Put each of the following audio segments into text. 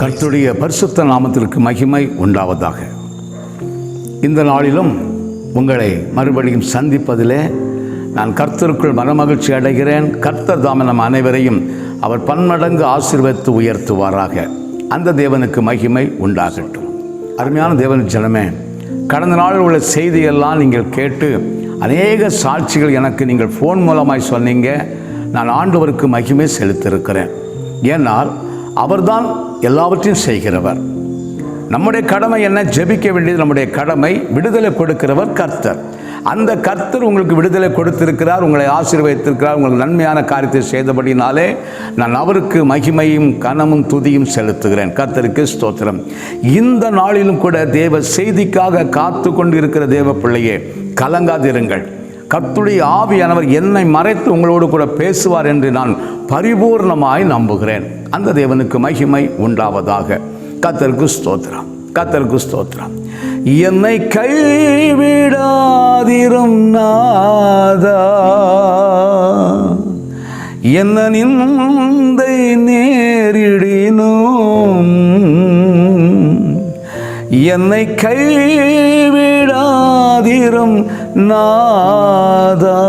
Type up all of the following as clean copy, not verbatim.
கர்த்தருடைய பரிசுத்த நாமத்திற்கு மகிமை உண்டாவதாக. இந்த நாளிலும் உங்களை மறுபடியும் சந்திப்பதிலே நான் கர்த்தருக்குள் மனமகிழ்ச்சி அடைகிறேன். கர்த்தர் தாமே நம் அனைவரையும் அவர் பன்மடங்கு ஆசீர்வதித்து உயர்த்துவாராக. அந்த தேவனுக்கு மகிமை உண்டாகட்டும். அருமையான தேவன் ஜனமே, கடந்த நாளில் உள்ள செய்தியெல்லாம் நீங்கள் கேட்டு அநேக சாட்சிகள் எனக்கு நீங்கள் ஃபோன் மூலமாய் சொன்னீங்க. நான் ஆண்டவருக்கு மகிமை செலுத்தியிருக்கிறேன். ஏன்னால் அவர்தான் எல்லாவற்றையும் செய்கிறவர். நம்முடைய கடமை என்ன? ஜெபிக்க வேண்டியது நம்முடைய கடமை. விடுதலை கொடுக்கிறவர் கர்த்தர். அந்த கர்த்தர் உங்களுக்கு விடுதலை கொடுத்திருக்கிறார், உங்களை ஆசீர்வதித்திருக்கிறார். உங்களுக்கு நன்மையான காரியத்தை செய்தபடினாலே நான் அவருக்கு மகிமையும் கனமும் துதியும் செலுத்துகிறேன். கர்த்தருக்கு ஸ்தோத்திரம். இந்த நாளிலும் கூட தேவ செய்திக்காக காத்து கொண்டு இருக்கிற தேவ பிள்ளையே, கலங்காதிருங்கள். கர்த்தருடைய ஆவியானவர் என்னை மறைத்து உங்களோடு கூட பேசுவார் என்று நான் பரிபூர்ணமாய் நம்புகிறேன். அந்த தேவனுக்கு மகிமை உண்டாவதாக. கர்த்தருக்கு ஸ்தோத்திரம், கர்த்தருக்கு ஸ்தோத்திரம். என்னை கைவிடாதிரும் நாதா, என்ன நிந்தை நேரிடினும் என்னை கைவிடாதிரும் நாதா,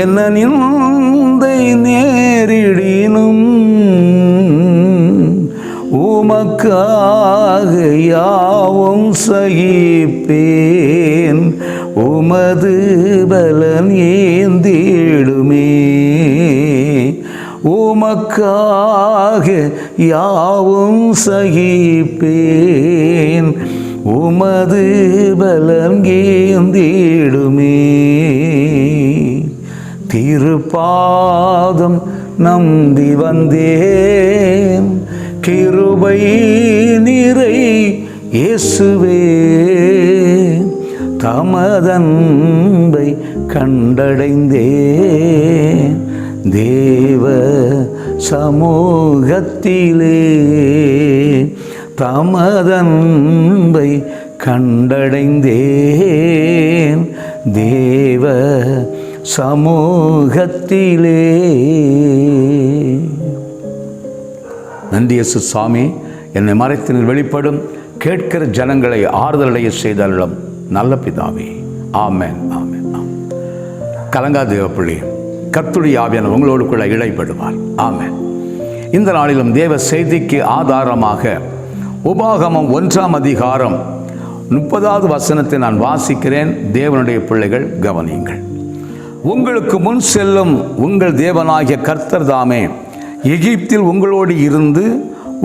என்ன நிந்தை நேரிடினும் உமக்காக யாவும் சகிப்பேன், உமது பலன் ஏந்திடுமே. உமக்காக யாவும் சகிப்பேன், உமது பலன் ஏந்திடுமே. திருப்பாதம் நம்பி வந்தேன், கிருபை நிறை இயேசுவே, தமதன்பை கண்டடைந்தேன் தேவ சமூகத்திலே, தமதன்பை கண்டடைந்தேன் தேவ சமூகத்திலே. நன்றி இயேசு சாமி. என்னை மறைத்து வெளிப்படும் கேட்கிற ஜனங்களை ஆறுதலடைய செய்தருளும் நல்ல பிதாவே. ஆமென், ஆமென், ஆமென். கலங்கா தேவ பிள்ளை, கர்த்தருடைய ஆவியானவர் உங்களோடு கூட இடைப்படுவார். ஆமென். இந்த நாளிலும் தேவ செய்திக்கு ஆதாரமாக உபாகமம் 1ஆம் அதிகாரம் 30வது வசனத்தை நான் வாசிக்கிறேன். தேவனுடைய பிள்ளைகள் கவனியுங்கள். உங்களுக்கு முன் செல்லும் உங்கள் தேவனாகிய கர்த்தர் தாமே எகிப்தில் உங்களோடு இருந்து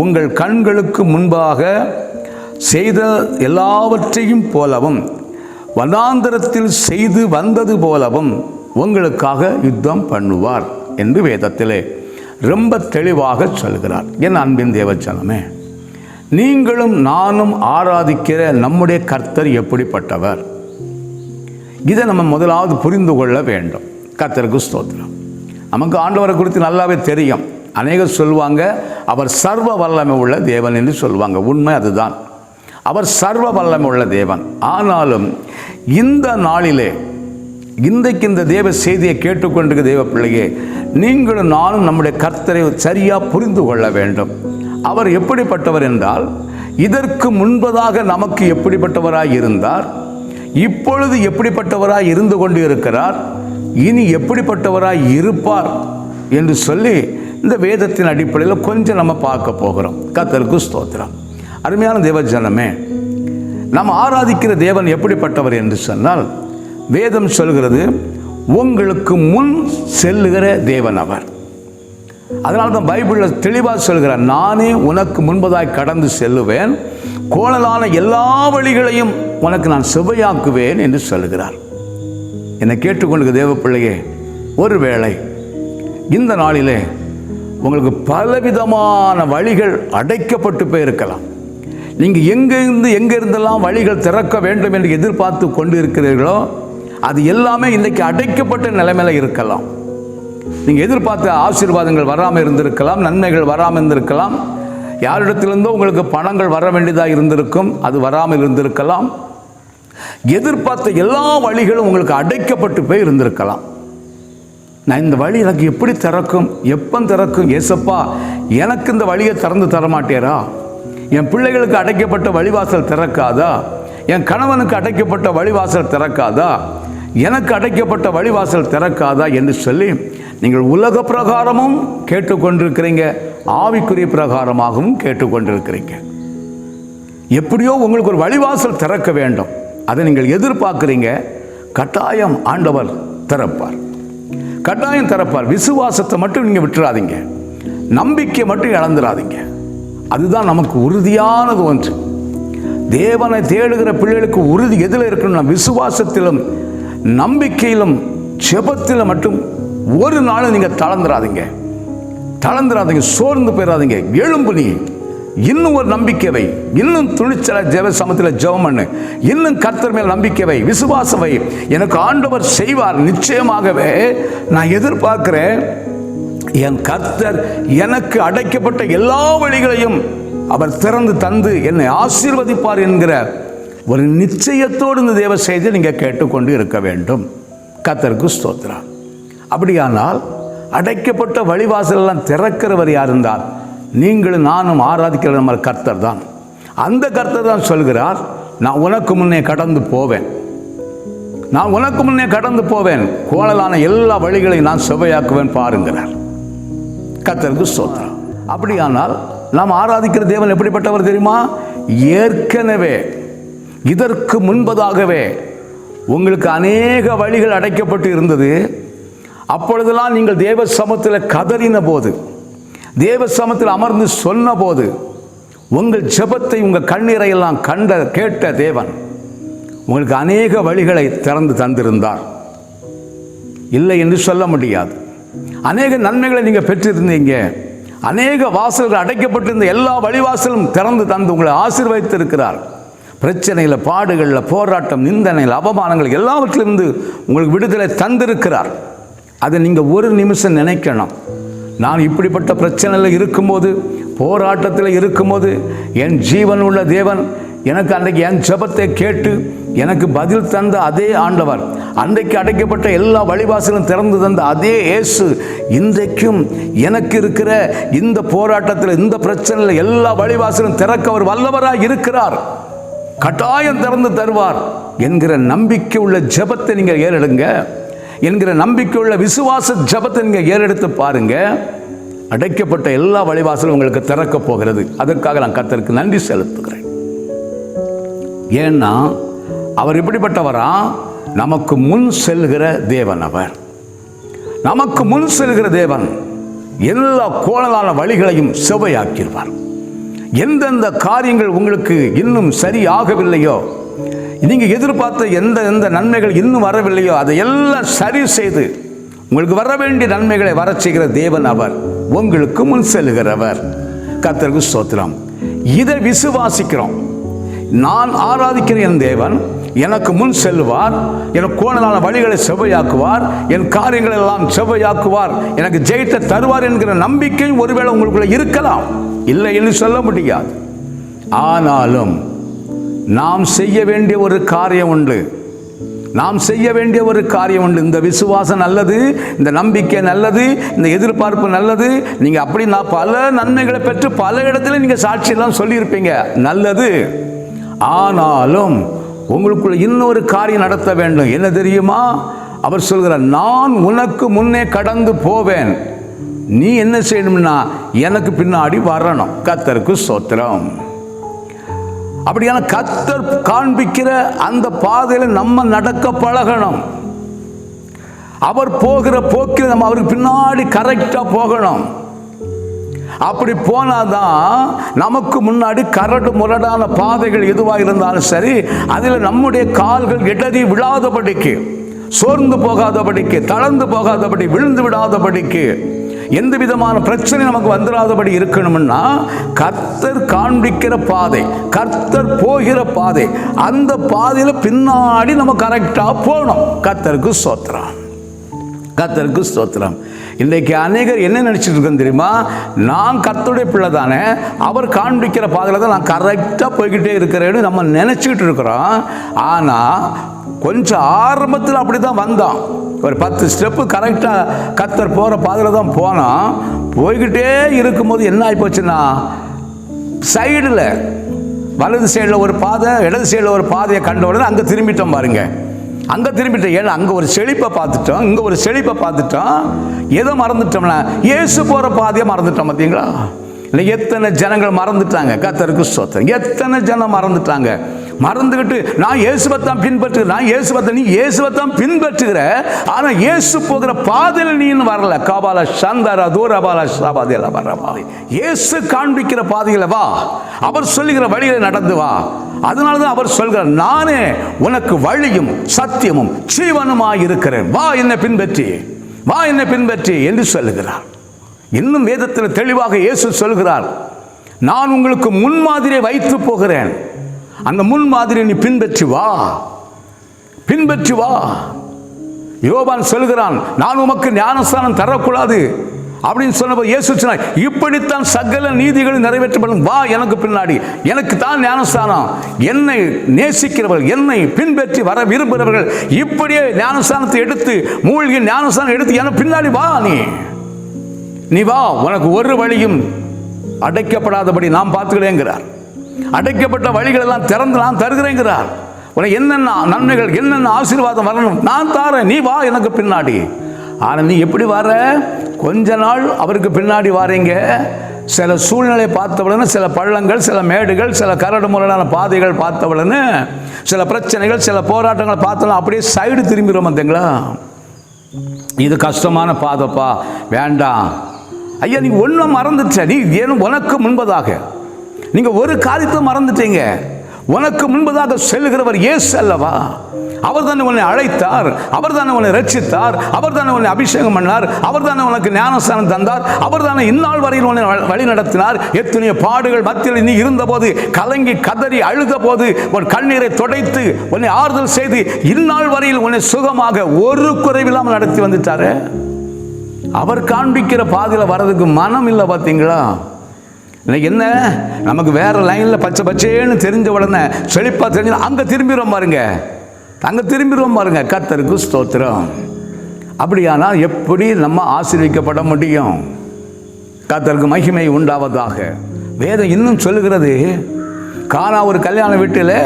உங்கள் கண்களுக்கு முன்பாக செய்த எல்லாவற்றையும் போலவும் வனாந்தரத்தில் செய்து வந்தது போலவும் உங்களுக்காக யுத்தம் பண்ணுவார் என்று வேதத்திலே ரொம்ப தெளிவாக சொல்கிறார். என் அன்பின் தேவஜனமே, நீங்களும் நானும் ஆராதிக்கிற நம்முடைய கர்த்தர் எப்படிப்பட்டவர்? இதை நம்ம முதலாவது புரிந்து கொள்ள வேண்டும். கர்த்தருக்கு ஸ்தோத்திரம். நமக்கு ஆண்டவரை குறித்து நல்லாவே தெரியும். அநேகர் சொல்லுவாங்க அவர் சர்வ வல்லமை உள்ள தேவன் என்று சொல்லுவாங்க. உண்மை அதுதான், அவர் சர்வ வல்லமை உள்ள தேவன். ஆனாலும் இந்த நாளிலே, இன்றைக்கு இந்த தேவ செய்தியை கேட்டுக்கொண்டிருக்க தேவ பிள்ளையே, நீங்களும் நானும் நம்முடைய கர்த்தரை சரியாக புரிந்து கொள்ள வேண்டும். அவர் எப்படிப்பட்டவர் என்றால், இதற்கு முன்பதாக நமக்கு எப்படிப்பட்டவராய் இருந்தார், இப்பொழுது எப்படிப்பட்டவராய் இருந்து கொண்டு இருக்கிறார், இனி எப்படிப்பட்டவராய் இருப்பார் என்று சொல்லி இந்த வேதத்தின் அடிப்படையில் கொஞ்சம் நம்ம பார்க்க போகிறோம். கர்த்தருக்கு ஸ்தோத்திரம். அருமையான தேவஜனமே, நாம் ஆராதிக்கிற தேவன் எப்படிப்பட்டவர் என்று சொன்னால், வேதம் சொல்கிறது உங்களுக்கு முன் செல்லுகிற தேவன் அவர். அதனால தான் பைபிளில் தெளிவாக சொல்கிறார், நானே உனக்கு முன்பதாய் கடந்து செல்லுவேன், கோணலான எல்லா வழிகளையும் உனக்கு நான் செவ்வையாக்குவேன் என்று சொல்கிறார். என்னை கேட்டுக்கொண்டு தேவ பிள்ளையே, ஒருவேளை இந்த நாளிலே உங்களுக்கு பலவிதமான வழிகள் அடைக்கப்பட்டு போயிருக்கலாம். நீங்கள் எங்கிருந்தெல்லாம் வழிகள் திறக்க வேண்டும் என்று எதிர்பார்த்து கொண்டு இருக்கிறீர்களோ அது எல்லாமே இன்றைக்கு அடைக்கப்பட்ட நிலைமையில் இருக்கலாம். நீங்கள் எதிர்பார்த்த ஆசீர்வாதங்கள் வராமல் இருந்திருக்கலாம், நன்மைகள் வராமல் இருந்திருக்கலாம், யாரிடத்திலிருந்தோ உங்களுக்கு பணங்கள் வர வேண்டியதாக இருந்திருக்கும், அது வராமல் இருந்திருக்கலாம். எதிர்பார்த்த எல்லா வழிகளும் உங்களுக்கு அடைக்கப்பட்டு போய் இருந்திருக்கலாம். நான் இந்த வழி எனக்கு எப்படி திறக்கும், எப்போ திறக்கும்? ஏசப்பா, எனக்கு இந்த வழியை திறந்து தரமாட்டேரா? என் பிள்ளைகளுக்கு அடைக்கப்பட்ட வழிவாசல் திறக்காதா? என் கணவனுக்கு அடைக்கப்பட்ட வழிவாசல் திறக்காதா? எனக்கு அடைக்கப்பட்ட வழிவாசல் திறக்காதா என்று சொல்லி நீங்கள் உலக பிரகாரமும் கேட்டுக்கொண்டிருக்கிறீங்க, ஆவிக்குரிய பிரகாரமாகவும் கேட்டுக்கொண்டிருக்கிறீங்க. எப்படியோ உங்களுக்கு ஒரு வழிவாசல் திறக்க வேண்டும், அதை நீங்கள் எதிர்பார்க்குறீங்க. கட்டாயம் ஆண்டவர் திறப்பார், கட்டாயம் திறப்பார். விசுவாசத்தை மட்டும் நீங்கள் விட்டுறாதீங்க, நம்பிக்கை மட்டும் இழந்துடாதீங்க. அதுதான் நமக்கு உறுதியானது ஒன்று. தேவனை தேடுகிற பிள்ளைகளுக்கு உறுதி எதில் இருக்கணும்னா விசுவாசத்திலும் நம்பிக்கையிலும் ஜெபத்திலும் மட்டும். ஒரு நாளும் நீங்கள் தளர்ந்துடாதீங்க, சோர்ந்து போயிடாதீங்க. எழும்பு, நீ இன்னும் ஒரு நம்பிக்கை வை, இன்னும் துணிச்சல ஜெப சமத்தில் ஜெபம் பண்ணு, இன்னும் கர்த்தர் மேல் நம்பிக்கை வை, விசுவாசம் வை. எனக்கு ஆண்டவர் செய்வார், நிச்சயமாகவே நான் எதிர்பார்க்கிறேன். என் கர்த்தர் எனக்கு அடைக்கப்பட்ட எல்லா வழிகளையும் அவர் திறந்து தந்து என்னை ஆசீர்வதிப்பார் என்கிற ஒரு நிச்சயத்தோடு இந்த தேவ செய்தியை நீங்கள் கேட்டுக்கொண்டு இருக்க வேண்டும். கர்த்தருக்கு ஸ்தோத்திரம். அப்படியானால் அடைக்கப்பட்ட வழிவாசலெல்லாம் திறக்கிறவர் யார் இருந்தால் நீங்களும் நானும் ஆராதிக்கிற நம்ம கர்த்தர் தான். அந்த கர்த்தர் தான் சொல்கிறார், நான் உனக்கு முன்னே கடந்து போவேன், நான் உனக்கு முன்னே கடந்து போவேன், கோணலான எல்லா வழிகளையும் நான் செவ்வையாக்குவேன் பாருங்கிறார். கர்த்தருக்கு ஸ்தோத்திரம். அப்படியானால் நாம் ஆராதிக்கிற தேவன் எப்படிப்பட்டவர் தெரியுமா? ஏற்கனவே இதற்கு முன்பதாகவே உங்களுக்கு அநேக வழிகள் அடைக்கப்பட்டு இருந்தது. அப்பொழுதெல்லாம் நீங்கள் தேவ சமூகத்தில் கதறின போது, தேவ சமூகத்தில் அமர்ந்து சொன்ன போது, உங்கள் ஜெபத்தை உங்கள் கண்ணீரை எல்லாம் கேட்ட தேவன் உங்களுக்கு அநேக வழிகளை திறந்து தந்திருந்தார். இல்லை என்று சொல்ல முடியாது. அநேக நன்மைகளை நீங்கள் பெற்றிருந்தீங்க. அநேக வாசல்கள் அடைக்கப்பட்டிருந்த எல்லா வழிவாசலும் திறந்து தந்து உங்களை ஆசீர்வதித்திருக்கிறார். பிரச்சனையில், பாடுகளில், போராட்டம், நிந்தனையில், அவமானங்கள் எல்லாவற்றிலிருந்து உங்களுக்கு விடுதலை தந்திருக்கிறார். அதை நீங்கள் ஒரு நிமிஷம் நினைக்கணும். நான் இப்படிப்பட்ட பிரச்சனையில் இருக்கும்போது, போராட்டத்தில் இருக்கும்போது, என் ஜீவன் உள்ள தேவன் எனக்கு அன்றைக்கு என் ஜெபத்தை கேட்டு எனக்கு பதில் தந்த அதே ஆண்டவர், அன்றைக்கு அடைக்கப்பட்ட எல்லா வழிவாசலும் திறந்து தந்த அதே இயேசு, இன்றைக்கும் எனக்கு இருக்கிற இந்த போராட்டத்தில், இந்த பிரச்சனையில் எல்லா வழிவாசலும் திறக்க அவர் வல்லவராக இருக்கிறார். கட்டாயம் திறந்து தருவார் என்கிற நம்பிக்கை உள்ள ஜெபத்தை நீங்கள் ஏறெடுங்க, என்கிற நம்பிக்கை உள்ள விசுவாச ஜெபத்தை நீங்கள் ஏறெடுத்து பாருங்க. அடைக்கப்பட்ட எல்லா வழிவாசலும் உங்களுக்கு திறக்க போகிறது. அதற்காக நான் கர்த்தருக்கு நன்றி செலுத்துகிறேன். ஏன்னா அவர் இப்படிப்பட்டவரா? நமக்கு முன் செல்கிற தேவன். அவர் நமக்கு முன் செல்கிற தேவன் எல்லா கோணலான வழிகளையும் செவ்வையாக்கிடுவார். எந்தெந்த காரியங்கள் உங்களுக்கு இன்னும் சரியாகவில்லையோ, நீங்கள் எதிர்பார்த்த எந்த நன்மைகள் இன்னும் வரவில்லையோ, அதை எல்லாம் சரி செய்து உங்களுக்கு வர வேண்டிய நன்மைகளை வர செய்கிற தேவன் அவர். உங்களுக்கு முன் செல்கிறவர். கர்த்தருக்கு ஸ்தோத்திரம். இதை விசுவாசிக்கிறோம். நான் ஆராதிக்கிற என் தேவன் எனக்கு முன் செல்வார், எனக்கு கோணலான வழிகளை செவ்வையாக்குவார், என் காரியங்களை எல்லாம் செவ்வையாக்குவார், எனக்கு ஜெயித்த தருவார் என்கிற நம்பிக்கை ஒருவேளை உங்களுக்குள்ள இருக்கலாம், இல்லை என்று சொல்ல முடியாது. ஆனாலும் நாம் செய்ய வேண்டிய ஒரு காரியம் உண்டு. இந்த விசுவாசம் நல்லது, இந்த நம்பிக்கை நல்லது, இந்த எதிர்பார்ப்பு நல்லது. நீங்கள் அப்படி நான் பல நன்மைகளை பெற்று பல இடத்துல நீங்கள் சாட்சியெல்லாம் சொல்லியிருப்பீங்க, நல்லது. ஆனாலும் உங்களுக்குள்ள இன்னொரு காரியம் நடத்த வேண்டும். என்ன தெரியுமா? அவர் சொல்கிறார், நான் உனக்கு முன்னே கடந்து போவேன், நீ என்ன செய்யணும்னா எனக்கு பின்னாடி வரணும். கர்த்தருக்கு ஸ்தோத்திரம். அப்படியான கர்த்தர் காண்பிக்கிற அந்த பாதையில் நம்ம நடக்க பழகணும். அவர் போகிற போக்கில் நம்ம அவருக்கு பின்னாடி கரெக்டாக போகணும். அப்படி போனாதான் நமக்கு முன்னாடி கரடு முரடான பாதைகள் எதுவாக இருந்தாலும் சரி, அதில் நம்முடைய கால்கள் இடறி விழாதபடிக்கு, சோர்ந்து போகாதபடிக்கு, தளர்ந்து போகாதபடி, விழுந்து விடாதபடிக்கு, எந்த விதமான பிரச்சனை நமக்கு வந்துடாதபடி இருக்கணும்னா கர்த்தர் காண்பிக்கிற பாதை, கர்த்தர் போகிற பாதை, அந்த பாதையில் பின்னாடி நம்ம கரெக்டாக போகணும். கர்த்தருக்கு ஸ்தோத்திரம். கர்த்தருக்கு ஸ்தோத்திரம். இன்றைக்கு அநேகர் என்ன நினச்சிட்டு இருக்கேன்னு தெரியுமா? நான் கர்த்தருடைய பிள்ளை தானே, அவர் காண்பிக்கிற பாதையில் தான் நான் கரெக்டாக போய்கிட்டே இருக்கிறேன்னு நம்ம நினச்சிக்கிட்டு இருக்கிறோம். ஆனால் கொஞ்சம் ஆரம்பத்தில் அப்படி தான் வந்தோம். ஒரு 10 ஸ்டெப்பு கரெக்டாக கர்த்தர் போகிற பாதையில் தான் போனோம். போய்கிட்டே இருக்கும்போது என்ன ஆகி போச்சுன்னா, சைடில் வலது சைடில் ஒரு பாதை, இடது சைடில் ஒரு பாதையை கண்ட உடனே அங்கே திரும்பிட்டோம் பாருங்க. அங்கே திரும்பிட்டோம். ஏன்னா அங்கே ஒரு செழிப்பை பார்த்துட்டோம், இங்கே ஒரு செழிப்பை பார்த்துட்டோம். எதை மறந்துட்டோம்னா, இயேசு போகிற பாதையை மறந்துட்டோம். பார்த்தீங்களா? இல்லை, எத்தனை ஜனங்கள் மறந்துட்டாங்க. கர்த்தருக்கு ஸ்தோத்திரம். எத்தனை ஜனம் மறந்துட்டாங்க. மறந்துக்கிட்டு நான் இயேசுவைத்தான் பின்பற்றுகிறேன், நான் இயேசுவைத்தான். நீ இயேசுவைத்தான் பின்பற்றுகிற, ஆனால் இயேசு போகிற பாதையில் நீ இன்னும் வரல. காபால சந்தர தூரபால சாபாதையில வர்ற பாதை, இயேசு காண்பிக்கிற பாதையில வா, அவர் சொல்லுகிற வழியில நடந்து வா. அதனால தான் அவர் சொல்கிறார், நானே உனக்கு வழியும் சத்தியமும் ஜீவனுமாய் இருக்கிறேன், வா என்னை பின்பற்றி, வா என்னை பின்பற்றி என்று சொல்லுகிறார். இன்னும் வேதத்தில் தெளிவாக இயேசு சொல்கிறார், நான் உங்களுக்கு முன்மாதிரியை வைத்து போகிறேன், அந்த முன்மாதிரியை நீ பின்பற்றி வா, பின்பற்றி வா. யோவான் சொல்கிறான், நான் உமக்கு ஞானஸ்நானம் தரக்கூடாது அப்படின்னு சொன்னபோது இயேசு சொன்னார், இப்படித்தான் சகல நீதிகள் நிறைவேற்றப்படும், வா எனக்கு பின்னாடி, எனக்கு தான் ஞானஸ்நானம். என்னை நேசிக்கிறவர்கள், என்னை பின்பற்றி வர விரும்புகிறவர்கள் இப்படியே ஞானஸ்நானத்தை எடுத்து, மூழ்கி ஞானஸ்நானம் எடுத்து எனக்கு பின்னாடி வா. நீ வா, உனக்கு ஒரு வழியும் அடைக்கப்படாதபடி நாம் பார்த்துக்கிறேங்கிறார். அடைக்கப்பட்ட வழிகள் எல்லாம் திறந்து நான் தருகிறேங்கிறார். உனக்கு என்னென்ன நன்மைகள், என்னென்ன ஆசீர்வாதம் வரணும் நான் தாரேன், நீ வா எனக்கு பின்னாடி. ஆனால் நீ எப்படி வர? கொஞ்ச நாள் அவருக்கு பின்னாடி வாரீங்க, சில சூழ்நிலை பார்த்தவுடனே, சில பள்ளங்கள், சில மேடுகள், சில கரடு முரடான பாதைகள் பார்த்தவுடனே, சில பிரச்சனைகள், சில போராட்டங்களை பார்த்தோம், அப்படியே சைடு திரும்பிடுவோம். பார்த்தீங்களா? இது கஷ்டமான பாதைப்பா, வேண்டாம். ஐயா, நீ ஒன்றும் மறந்துட்ட. நீ ஏனும் உனக்கு முன்பதாக நீங்கள் ஒரு காரியத்தை மறந்துட்டீங்க. உனக்கு முன்பதாக செல்கிறவர் இயேசு அல்லவா? அவர் தானே உன்னை அழைத்தார், அவர் தானே உன்னை ரட்சித்தார், அவர் தானே உன்னை அபிஷேகம் பண்ணார், அவர் தானே உனக்கு ஞானஸ்நானம் தந்தார், அவர் தானே இந்நாள் வரையில் உன்னை வழி நடத்தினார். எத்தனையோ பாடுகள் மத்தியில் நீ இருந்தபோது, கலங்கி கதறி அழுத போது உன் கண்ணீரை துடைத்து உன்னை ஆறுதல் செய்து இந்நாள் வரையில் உன்னை சுகமாக ஒரு குறைவில்லாமல் நடத்தி வந்துட்டாரு. அவர் காண்பிக்கிற பாதையில் வர்றதுக்கு மனம் இல்லை. பார்த்தீங்களா? இன்னைக்கு என்ன, நமக்கு வேற லைனில் பச்சை பச்சேன்னு தெரிஞ்ச உடனே, செழிப்பாக தெரிஞ்சு அங்கே திரும்பிடுவோம் பாருங்க, அங்கே திரும்பிடுவோம் பாருங்க. கர்த்தருக்கு ஸ்தோத்திரம். அப்படியானால் எப்படி நம்ம ஆசீர்வதிக்கப்பட முடியும்? கர்த்தருக்கு மகிமை உண்டாவதாக. வேதம் இன்னும் சொல்லுகிறது, கானா ஒரு கல்யாண வீட்டில்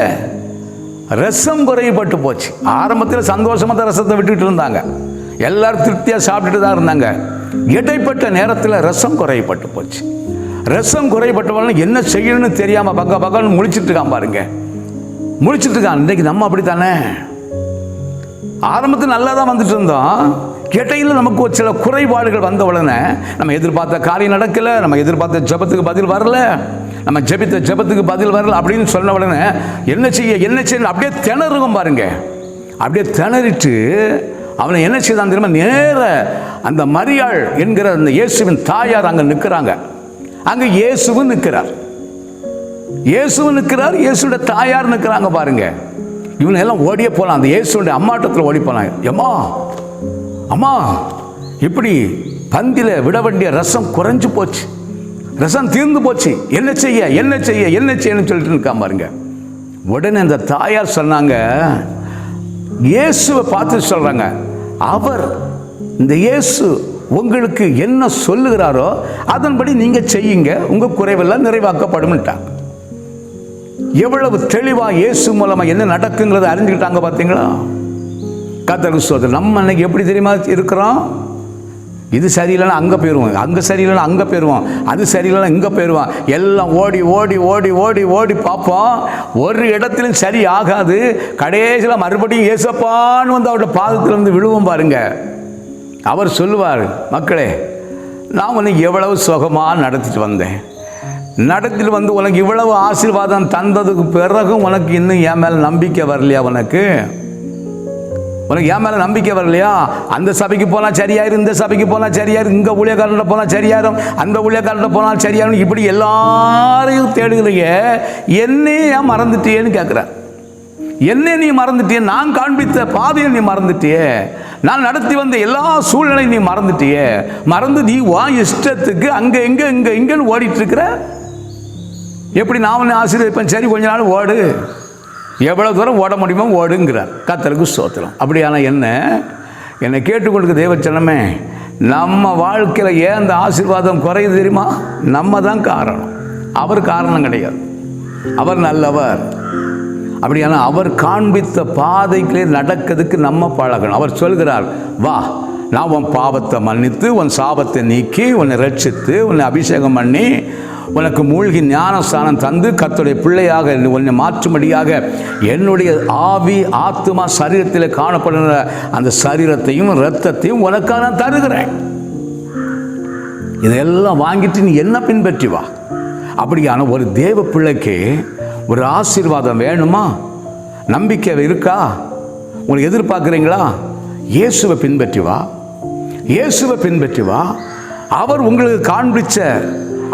ரசம் குறைபட்டு போச்சு. ஆரம்பத்தில் சந்தோஷமாக தான் ரசத்தை விட்டுட்டு இருந்தாங்க, எல்லாரும் திருப்தியாக சாப்பிட்டுட்டு தான் இருந்தாங்க. இடைப்பட்ட நேரத்தில் ரசம் குறைபட்டு போச்சு. ரசம் குறைபட்டவங்க என்ன செய்யணும்னு தெரியாமல் பக்க பக்கம்னு முழிச்சிட்டு இருக்கான் பாருங்க, முழிச்சிட்டு இருக்கான். இன்றைக்கு நம்ம அப்படி தானே, ஆரம்பத்தில் நல்லா தான் வந்துட்டு இருந்தோம், இடையில் நமக்கு ஒரு சில குறைபாடுகள் வந்த உடனே நம்ம எதிர்பார்த்த காரியம் நடக்கலை, நம்ம எதிர்பார்த்த ஜெபத்துக்கு பதில் வரல, நம்ம ஜெபித்த ஜெபத்துக்கு பதில் வரல அப்படின்னு சொன்ன உடனே என்ன செய்ய அப்படியே திணறுவோம் பாருங்க. அப்படியே திணறிட்டு அவனை என்ன செய்தான் தெரியுமா? நேர அந்த மரியாள் என்கிற அந்த இயேசுவின் தாயார் அங்கே நிற்கிறாங்க. அங்கே இயேசுவும் நிற்கிறார், இயேசுவும் நிற்கிறார், இயேசுடைய தாயார் நிற்கிறாங்க பாருங்க. இவனை எல்லாம் ஓடியே போகலாம், அந்த இயேசுடைய அம்மாட்டத்தில் ஓடி போகலாம். அம்மா அம்மா, இப்படி பந்தியில் விட வேண்டிய ரசம் குறைஞ்சு போச்சு, ரசம் தீர்ந்து போச்சு, என்ன செய்ய என்ன செய்ய என்ன செய்யணும்னு சொல்லிட்டு இருக்கான் பாருங்க. உடனே அந்த தாயார் சொன்னாங்க, இயேசுவை பார்த்து சொல்றாங்க, அவர் இந்த இயேசு உங்களுக்கு என்ன சொல்லுகிறாரோ அதன்படி நீங்க செய்யுங்க, உங்க குறைவெல்லாம் நிறைவாக்கப்படும்ட்டாங்க. எவ்வளவு தெளிவா இயேசு மூலமா என்ன நடக்குங்கிறத அறிஞ்சுக்கிட்டாங்க. பார்த்தீங்களா? கர்த்தருக்கு ஸ்தோத்திரம். நம்ம இன்னைக்கு எப்படி தெரியுமா இருக்கிறோம்? இது சரியில்லைன்னா அங்கே போயிடுவோம், அங்கே சரியில்லைன்னா அங்கே போயிடுவோம், அது சரியில்லைன்னா இங்கே போயிடுவோம். எல்லாம் ஓடி ஓடி ஓடி ஓடி ஓடி பார்ப்போம், ஒரு இடத்துலையும் சரி ஆகாது. கடைசியில் மறுபடியும் ஏசப்பான்னு வந்து அவருடைய பாதத்தில் வந்து விழுவோம் பாருங்க. அவர் சொல்லுவார், மக்களே, நான் உனக்கு எவ்வளவு சுகமாக நடத்திட்டு வந்தேன், நடத்திட்டு வந்து உனக்கு இவ்வளவு ஆசீர்வாதம் தந்ததுக்கு பிறகும் உனக்கு இன்னும் என் மேலே நம்பிக்கை வரலையா? உனக்கு என் மேலே நம்பிக்கை வரலையா? அந்த சபைக்கு போனால் சரியாயிரும், இந்த சபைக்கு போனால் சரியாயிரும், இங்கே ஊழியக்காரன் போனால் சரியாயிரும், அந்த ஊழியக்காரன் போனால் சரியாயிரும், இப்படி எல்லாரையும் தேடுகிறீங்க, என்னே ஏன் மறந்துட்டியேன்னு கேட்குறேன். என்ன நீ மறந்துட்டியே? நான் காண்பித்த பாதையை நீ மறந்துட்டியே, நான் நடத்தி வந்த எல்லா சூழ்நிலையும் நீ மறந்துட்டியே, மறந்து நீ வா இஷ்டத்துக்கு அங்கே எங்கே இங்கே இங்கேன்னு ஓடிட்டு இருக்கிற. எப்படி நான் உன்னை ஆசீர்வதிப்பேன்? சரி, கொஞ்ச நாள் ஓடு, எவ்வளோ தூரம் ஓட முடியுமோ ஓடுங்கிறார். கர்த்தருக்கு ஸ்தோத்திரம். அப்படியான என்ன என்னை கேட்டுக்கொண்டு தேவச்சனமே, நம்ம வாழ்க்கையில் ஏன் அந்த ஆசீர்வாதம் குறையுது தெரியுமா? நம்ம தான் காரணம். அவர் காரணம் கிடையாது. அவர் நல்லவர். அப்படியான அவர் காண்பித்த பாதைகளே நடக்கிறதுக்கு நம்ம பழகணும். அவர் சொல்கிறார், வா, நான் உன் பாவத்தை மன்னித்து உன் சாபத்தை நீக்கி உன்னை ரட்சித்து உன்னை அபிஷேகம் பண்ணி உனக்கு மூழ்கி ஞானஸ்தானம் தந்து கர்த்தருடைய பிள்ளையாக உன்னை மாற்றும்படியாக என்னுடைய ஆவி ஆத்துமா சரீரத்தில் காணப்படுகிற அந்த சரீரத்தையும் இரத்தத்தையும் உனக்காக நான் தருகிறேன். இதெல்லாம் வாங்கிட்டு நீ என்ன பின்பற்றி வா. அப்படியான ஒரு தேவ பிள்ளைக்கு ஒரு ஆசீர்வாதம் வேணுமா? நம்பிக்கை இருக்கா? உங்களுக்கு எதிர்பார்க்குறீங்களா? இயேசுவை பின்பற்றி வா. இயேசுவை பின்பற்றி வா. அவர் உங்களுக்கு காண்பிச்ச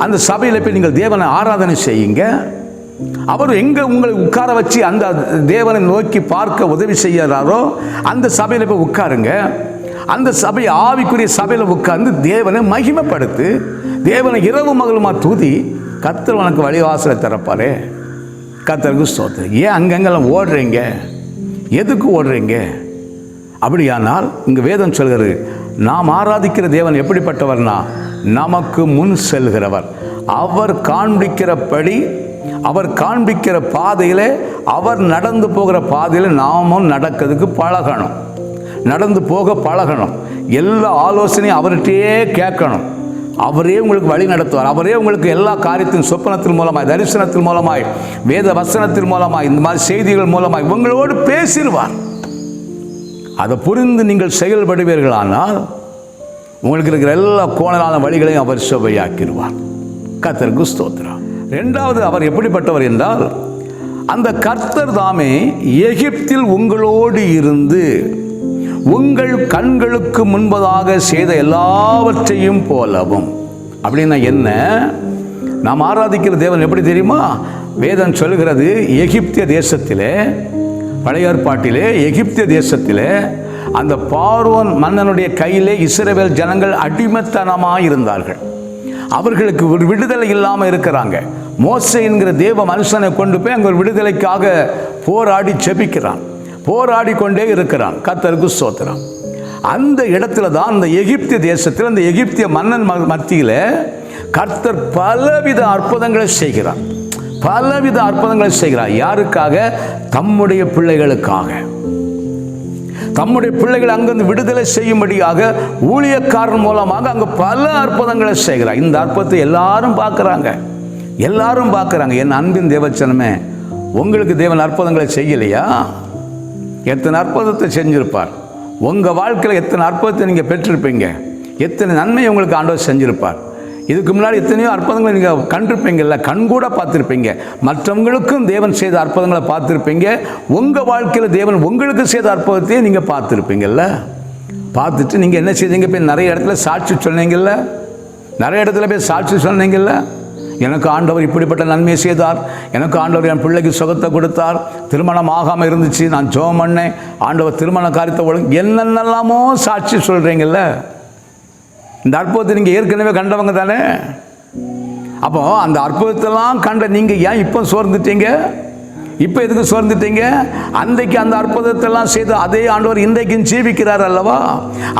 அந்த சபையில் போய் நீங்கள் தேவனை ஆராதனை செய்யுங்க. அவர் எங்கே உங்களை உட்கார வச்சு அந்த தேவனை நோக்கி பார்க்க உதவி செய்யறாரோ அந்த சபையில் போய் உட்காருங்க. அந்த சபை ஆவிக்குரிய சபையில் உட்கார்ந்து தேவனை மகிமைப்படுத்து. தேவனை இரவு மகளுமா தூதி கர்த்தர் உனக்கு வழிவாசலை திறப்பாரு. கர்த்தருக்கு ஸ்தோத்திரம். ஏன் அங்கங்கெல்லாம் ஓடுறீங்க? எதுக்கு ஓடுறீங்க? அப்படியானால் இங்கே வேதம் சொல்கிறது, நாம் ஆராதிக்கிற தேவன் எப்படிப்பட்டவர்னா நமக்கு முன் செல்கிறவர். அவர் காண்பிக்கிறபடி, அவர் காண்பிக்கிற பாதையில், அவர் நடந்து போகிற பாதையில் நாமும் நடக்கிறதுக்கு பழகணும். நடந்து போக பழகணும். எல்லா ஆலோசனையும் அவர்கிட்டயே கேட்கணும். அவரே உங்களுக்கு வழி நடத்துவார். அவரே உங்களுக்கு எல்லா காரியத்தின் சொப்பனத்தின் மூலமாய், தரிசனத்தின் மூலமாய், வேத வசனத்தின் மூலமாய், இந்த மாதிரி செய்திகள் மூலமாய் உங்களோடு பேசிடுவார். அதை புரிந்து நீங்கள் செயல்படுவீர்களானால் உங்களுக்கு இருக்கிற எல்லா கோணலான வழிகளையும் அவர் செவ்வையாக்கிடுவார். கர்த்தருக்கு ஸ்தோத்திரம். இரண்டாவது, அவர் எப்படிப்பட்டவர் என்றால், அந்த கர்த்தர் தாமே எகிப்தில் உங்களோடு இருந்து உங்கள் கண்களுக்கு முன்பதாக செய்த எல்லாவற்றையும் போலவும். அப்படின்னா என்ன? நாம் ஆராதிக்கிற தேவன் எப்படி தெரியுமா? வேதம் சொல்கிறது, எகிப்திய தேசத்திலே, பழைய ஏற்பாட்டிலே எகிப்திய தேசத்திலே அந்த பார்வோன் மன்னனுடைய கையிலே இஸ்ரவேல் ஜனங்கள் அடிமைத்தனமாக இருந்தார்கள். அவர்களுக்கு ஒரு விடுதலை இல்லாமல் இருக்கிறாங்க. மோசே என்கிற தேவ மனுஷனை கொண்டு போய் அங்கே ஒரு விடுதலைக்காக போராடி ஜெபிக்கிறான். போராடி கொண்டே இருக்கிறான். கர்த்தருக்கு ஸ்தோத்திரம். அந்த இடத்துல தான், அந்த எகிப்திய தேசத்தில், அந்த எகிப்திய மன்னன் மத்தியில் கர்த்தர் பலவித அற்புதங்களை செய்கிறார். பலவித அற்புதங்களை செய்கிறார். யாருக்காக? தம்முடைய பிள்ளைகளுக்காக. தம்முடைய பிள்ளைகளை அங்கிருந்து விடுதலை செய்யும்படியாக ஊழியக்காரன் மூலமாக அங்கே பல அற்புதங்களை செய்கிறார். இந்த அற்புதத்தை எல்லாரும் பார்க்குறாங்க. எல்லாரும் பார்க்குறாங்க. என் அன்பின் தேவச்சனமே, உங்களுக்கு தேவன் அற்புதங்களை செய்யலையா? எத்தனை அற்புதத்தை செஞ்சிருப்பார். உங்கள் வாழ்க்கையில் எத்தனை அற்புதத்தை நீங்கள் பெற்றிருப்பீங்க. எத்தனை நன்மை உங்களுக்கு ஆண்டவர் செஞ்சிருப்பார். இதுக்கு முன்னாடி எத்தனையோ அற்புதங்களை நீங்கள் கண்டிருப்பீங்கல்ல, கண்கூட பார்த்துருப்பீங்க. மற்றவங்களுக்கும் தேவன் செய்த அற்புதங்களை பார்த்துருப்பீங்க. உங்கள் வாழ்க்கையில் தேவன் உங்களுக்கு செய்த அற்புதத்தையே நீங்கள் பார்த்துருப்பீங்கல்ல. பார்த்துட்டு நீங்கள் என்ன செய்தீங்க? போய் நிறைய இடத்துல சாட்சி சொன்னீங்கல்ல. நிறைய இடத்துல போய் சாட்சி சொன்னீங்கல்ல. எனக்கு ஆண்டவர் இப்படிப்பட்ட நன்மையை செய்தார், எனக்கு ஆண்டவர் என் பிள்ளைக்கு சுகத்தை கொடுத்தார், திருமணம் ஆகாமல் இருந்துச்சு, நான் ஜெபம் பண்ணேன், ஆண்டவர் திருமண காரியத்தை ஒழுங்கு, என்னென்னலாமோ சாட்சி சொல்கிறீங்கல்ல. இந்த அற்புதத்தை நீங்கள் ஏற்கனவே கண்டவங்க தானே. அப்போ அந்த அற்புதத்தெல்லாம் கண்ட நீங்கள் ஏன் இப்போ சோர்ந்துட்டீங்க? இப்போ எதுக்கு சோர்ந்துட்டீங்க? அன்றைக்கு அந்த அற்புதத்தெல்லாம் செய்து அதே ஆண்டவர் இன்றைக்கும் ஜீவிக்கிறார் அல்லவா.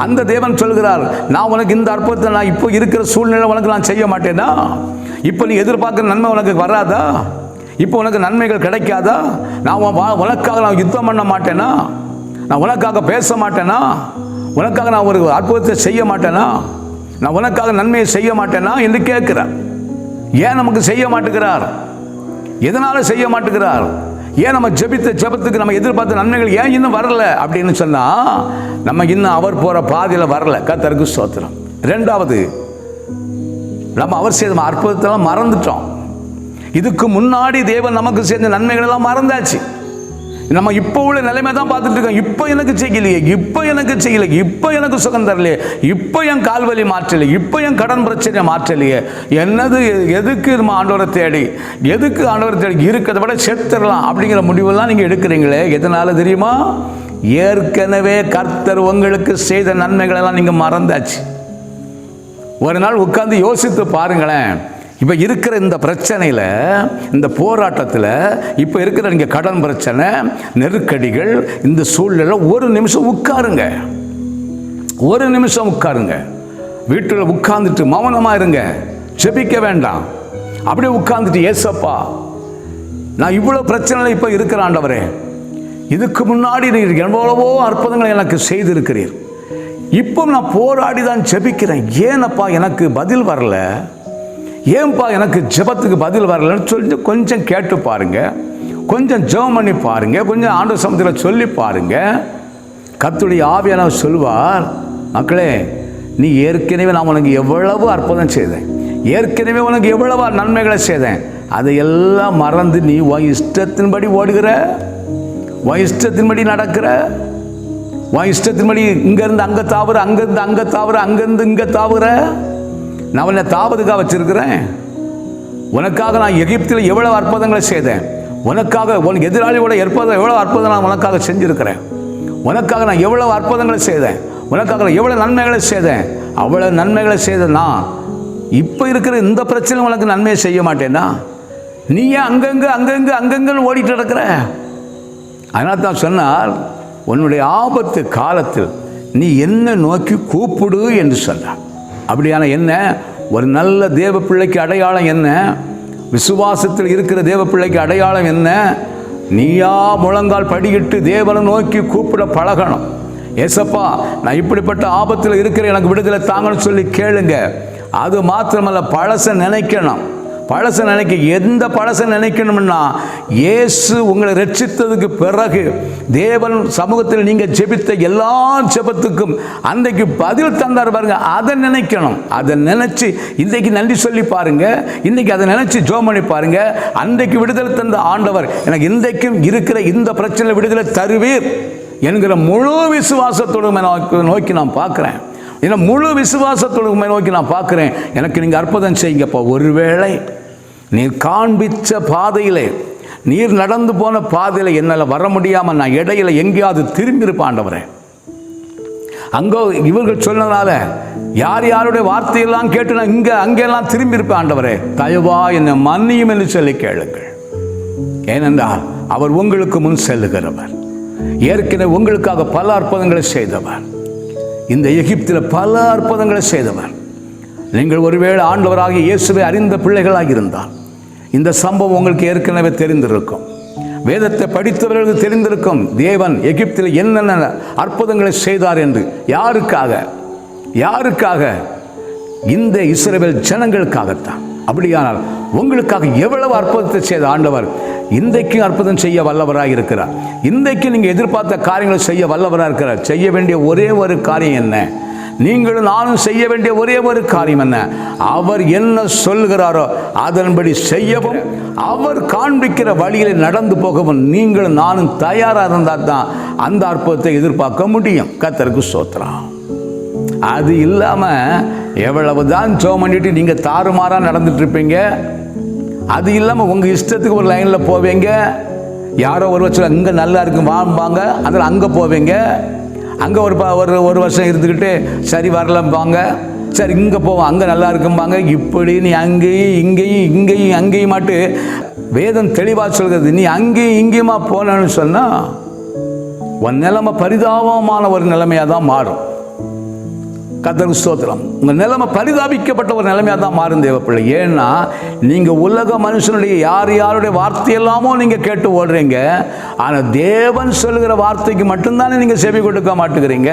அந்த தேவன் சொல்கிறார், நான் உனக்கு இந்த அற்புதத்தை நான் இப்போ இருக்கிற சூழ்நிலை உனக்கு நான் செய்ய மாட்டேனா? இப்போ நீ எதிர்பார்க்குற நன்மை உனக்கு வராதா? இப்போ உனக்கு நன்மைகள் கிடைக்காதா? நான் உனக்காக நான் யுத்தம் பண்ண மாட்டேனா? நான் உனக்காக பேச மாட்டேனா? உனக்காக நான் ஒரு அற்புதத்தை செய்ய மாட்டேனா? நான் உனக்காக நன்மையை செய்ய மாட்டேனா என்று கேட்கிறார். ஏன் நமக்கு செய்ய மாட்டேங்கிறார்? எதனால செய்ய மாட்டேங்கிறார்? ஏன் நம்ம ஜெபித்த ஜெபத்துக்கு நம்ம எதிர்பார்த்த நன்மைகள் ஏன் இன்னும் வரல அப்படின்னு சொன்னா, நம்ம இன்னும் அவர் போற பாதையில் வரல. கர்த்தருக்கு ஸ்தோத்திரம். இரண்டாவது, நம்ம அவர் செய்த அற்புதத்தெல்லாம் மறந்துட்டோம். இதுக்கு முன்னாடி தேவன் நமக்கு செய்த நன்மைகள் எல்லாம் மறந்தாச்சு. நம்ம இப்போ உள்ள நிலைமை தான் பார்த்துட்டு இருக்கோம். இப்போ எனக்கு செய்யலையே, இப்போ எனக்கு செய்யலை, இப்போ எனக்கு சுகம் தரலையே, இப்போ என் கால்வலி மாற்றலையே, இப்போ என் கடன் பிரச்சனை மாற்றலையே, என்னது எதுக்கு நம்ம ஆண்டவரை தேடி, எதுக்கு ஆண்டவரை தேடி இருக்கிறத விட செத்துடலாம் அப்படிங்கிற முடிவெல்லாம் நீங்கள் எடுக்கிறீங்களே. எதனால தெரியுமா? ஏற்கனவே கர்த்தர் உங்களுக்கு செய்த நன்மைகளெல்லாம் நீங்கள் மறந்தாச்சு. ஒரு நாள் உட்கார்ந்து யோசித்து பாருங்களேன். இப்போ இருக்கிற இந்த பிரச்சனையில், இந்த போராட்டத்தில், இப்போ இருக்கிற இங்கே கடன் பிரச்சனை, நெருக்கடிகள், இந்த சூழ்நிலை ஒரு நிமிஷம் உட்காருங்க. ஒரு நிமிஷம் உட்காருங்க. வீட்டில் உட்கார்ந்துட்டு மௌனமாக இருங்க. ஜெபிக்க வேண்டாம். அப்படியே உட்கார்ந்துட்டு, ஏசப்பா, நான் இவ்வளோ பிரச்சனையில் இப்போ இருக்கிற ஆண்டவரே, இதுக்கு முன்னாடி நீர் எவ்வளவோ அற்புதங்களை எனக்கு செய்திருக்கிறீர். இப்போ நான் போராடி தான் ஜெபிக்கிறேன். ஏனப்பா எனக்கு பதில் வரல? ஏன்பா எனக்கு ஜெபத்துக்கு பதில் வரலன்னு சொல்லிட்டு கொஞ்சம் கேட்டு பாருங்க. கொஞ்சம் ஜெபம் பண்ணி பாருங்க. கொஞ்சம் ஆண்டவர் சமூகத்தில் சொல்லி பாருங்க. கர்த்தருடைய ஆவியானவர் சொல்வார், மக்களே, நீ ஏற்கனவே நான் உனக்கு எவ்வளவு அற்புதம் செய்தேன், ஏற்கனவே உனக்கு எவ்வளவு நன்மைகளை செய்தேன், அதையெல்லாம் மறந்து நீ உன் இஷ்டத்தின்படி ஓடுகிற, உன் இஷ்டத்தின்படி நடக்கிற, உன் இஷ்டத்தின்படி இங்கேருந்து அங்கே தாவுற, அங்கேருந்து அங்கே தாவுற, அங்கேருந்து இங்கே தாவுற. நான் உன்னை தாவதுக்காக வச்சிருக்கிறேன். உனக்காக நான் எகிப்தில் எவ்வளவு அற்புதங்களை செய்தேன். உனக்காக உனக்கு எதிராளியோட எவ்வளவு அற்புதம் நான் உனக்காக செஞ்சுருக்கிறேன். உனக்காக நான் எவ்வளவு அற்புதங்களை செய்தேன். உனக்காக நான் எவ்வளோ நன்மைகளை செய்தேன். அவ்வளோ நன்மைகளை செய்தேன்னா இப்போ இருக்கிற இந்த பிரச்சனை உனக்கு நன்மையை செய்ய மாட்டேன்னா? நீ ஏன் அங்கங்கன்னு ஓடிட்டு இருக்கிற? அதனால தான் சொன்னால், உன்னுடைய ஆபத்து காலத்தில் நீ என்ன நோக்கி கூப்பிடு என்று சொன்னார். அப்படியான என்ன ஒரு நல்ல தேவ பிள்ளைக்கு அடையாளம் என்ன? விசுவாசத்தில் இருக்கிற தேவ பிள்ளைக்கு அடையாளம் என்ன? நீயா முழங்கால் படிக்கிட்டு தேவனை நோக்கி கூப்பிட பழகணும். ஏசப்பா, நான் இப்படிப்பட்ட ஆபத்தில் இருக்கிற, எனக்கு விடுதலை தாங்கன்னு சொல்லி கேளுங்க. அது மாத்திரமல்ல, பழசை நினைக்கணும். பழசை நினைக்க, எந்த பழசை நினைக்கணும்னா, இயேசு உங்களை ரட்சித்ததுக்கு பிறகு தேவன் சமூகத்தில் நீங்கள் ஜெபித்த எல்லா ஜெபத்துக்கும் அன்றைக்கு பதில் தந்தார் பாருங்க, அதை நினைக்கணும். அதை நினைச்சு இன்றைக்கு நன்றி சொல்லி பாருங்க. இன்றைக்கு அதை நினைச்சு ஜெபம் பண்ணி பாருங்க. அன்றைக்கு விடுதலை தந்த ஆண்டவர் எனக்கு இன்றைக்கும் இருக்கிற இந்த பிரச்சனை விடுதலை தருவீர் என்கிற முழு விசுவாசத்தோடு நோக்கி நான் பார்க்குறேன். ஏன்னா முழு விசுவாசத்தோடு நோக்கி நான் பார்க்குறேன். எனக்கு நீங்கள் அற்புதம் செய்யுங்கப்பா. ஒருவேளை நீர் காண்பிச்ச பாதையிலே, நீர் நடந்து போன பாதையில் என்னால் வர முடியாமல் நான் இடையில எங்கேயாவது திரும்பி இருப்பேன் ஆண்டவரே. அங்கே இவர்கள் சொன்னதுனால யாருடைய வார்த்தையெல்லாம் கேட்டு நான் அங்கெல்லாம் திரும்பி இருப்பேன் ஆண்டவரே. தயவா என்னை மன்னியும் என்று சொல்லி கேளுங்கள். ஏனென்றால் அவர் உங்களுக்கு முன் செல்லுகிறவர். ஏற்கனவே உங்களுக்காக பல அற்புதங்களை செய்தவர். இந்த எகிப்தில் பல அற்புதங்களை செய்தவர். நீங்கள் ஒருவேளை ஆண்டவராகிய இயேசுவை அறிந்த பிள்ளைகளாக இருந்தால் இந்த சம்பவம் உங்களுக்கு ஏற்கனவே தெரிந்திருக்கும். வேதத்தை படித்தவர்களுக்கு தெரிந்திருக்கும். தேவன் எகிப்தில் என்னென்ன அற்புதங்களை செய்தார் என்று. யாருக்காக? இந்த இஸ்ரவேல் ஜனங்களுக்காகத்தான். அப்படியானால் உங்களுக்காக எவ்வளவு அற்புதத்தை செய்த ஆண்டவர் இன்றைக்கும் அற்புதம் செய்ய வல்லவராக இருக்கிறார். இன்றைக்கு நீங்கள் எதிர்பார்த்த காரியங்களை செய்ய வல்லவராக இருக்கிறார். செய்ய வேண்டிய ஒரே ஒரு காரியம் என்ன? நீங்களும் நானும் செய்ய வேண்டிய ஒரே ஒரு காரியம் என்ன? அவர் என்ன சொல்கிறாரோ அதன்படி செய்யவும், அவர் காண்பிக்கிற வழியிலே நடந்து போகவும் நீங்களும் நானும் தயாராக இருந்தால் தான் அந்த அற்புதத்தை எதிர்பார்க்க முடியும். கர்த்தருக்கு ஸ்தோத்திரம். அது இல்லாமல் எவ்வளவுதான் ஜெபம் பண்ணிட்டு நீங்கள் தாறுமாறாக நடந்துட்டு இருப்பீங்க. அது இல்லாமல் உங்கள் இஷ்டத்துக்கு ஒரு லைனில் போவீங்க. யாரோ ஒரு வருஷம் இங்கே நல்லா இருக்கும் வாம்பாங்க, அதில் அங்கே போவீங்க. அங்கே ஒரு வருஷம் இருந்துக்கிட்டு சரி வரலம்பாங்க. சரி இங்கே போவோம், அங்கே நல்லா இருக்கும்பாங்க. இப்படி நீ அங்கேயும் அங்கேயும் மாட்டு வேதம் தெளிவாக சொல்கிறது. நீ அங்கேயும் இங்கேயுமா போனேன்னு சொன்னால் உன் நிலைமை பரிதாபமான ஒரு நிலைமையாக தான் மாறும். கர்த்தருக்கு ஸ்தோத்திரம். உங்கள் நிலைமை பரிதாபிக்கப்பட்ட ஒரு நிலைமையாக தான் மாறும் தேவ பிள்ளை. ஏன்னா நீங்கள் உலக மனுஷனுடைய யாருடைய வார்த்தையெல்லாமோ நீங்கள் கேட்டு ஓடுறீங்க. ஆனால் தேவன் சொல்கிற வார்த்தைக்கு மட்டும்தானே நீங்கள் செவி கொடுக்க மாட்டேங்கிறீங்க.